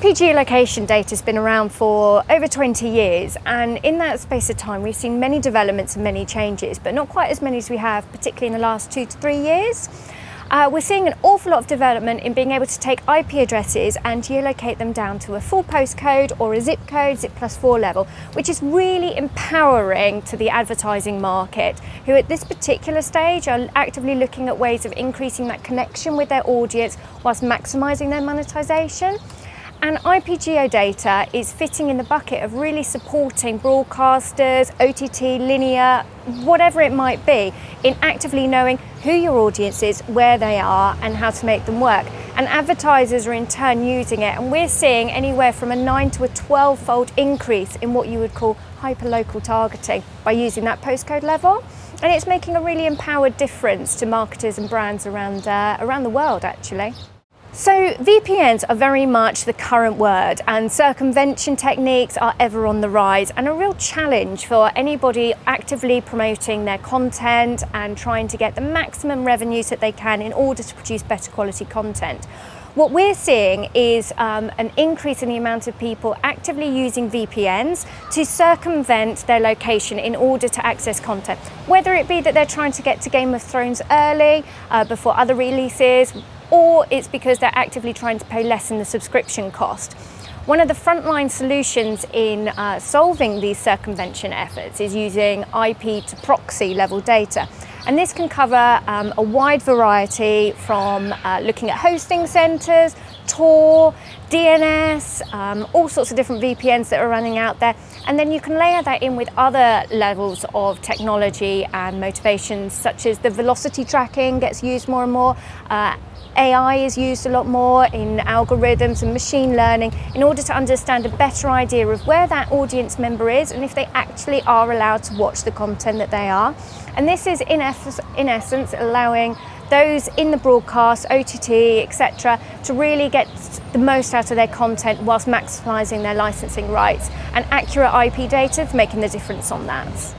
IP geolocation data has been around for over 20 years, and in that space of time we've seen many developments and many changes, but not quite as many as we have particularly in the last 2 to 3 years. We're seeing an awful lot of development in being able to take IP addresses and geolocate them down to a full postcode or a zip code, zip +4 level, which is really empowering to the advertising market, who at this particular stage are actively looking at ways of increasing that connection with their audience whilst maximising their monetisation. And IP geodata is fitting in the bucket of really supporting broadcasters, OTT, linear, whatever it might be, in actively knowing who your audience is, where they are, and how to make them work. And advertisers are in turn using it, and we're seeing anywhere from a 9 to a 12-fold increase in what you would call hyperlocal targeting by using that postcode level. And it's making a really empowered difference to marketers and brands around the world, actually. So VPNs are very much the current word, and circumvention techniques are ever on the rise and a real challenge for anybody actively promoting their content and trying to get the maximum revenues that they can in order to produce better quality content. What we're seeing is an increase in the amount of people actively using VPNs to circumvent their location in order to access content, whether it be that they're trying to get to Game of Thrones early before other releases, or it's because they're actively trying to pay less in the subscription cost. One of the frontline solutions in solving these circumvention efforts is using IP to proxy level data. And this can cover a wide variety from looking at hosting centers, Tor, DNS, all sorts of different VPNs that are running out there. And then you can layer that in with other levels of technology and motivations, such as the velocity tracking gets used more and more. AI is used a lot more in algorithms and machine learning in order to understand a better idea of where that audience member is and if they actually are allowed to watch the content that they are. And this is in essence allowing those in the broadcast, OTT, etc., to really get the most out of their content whilst maximising their licensing rights. And accurate IP data is making the difference on that.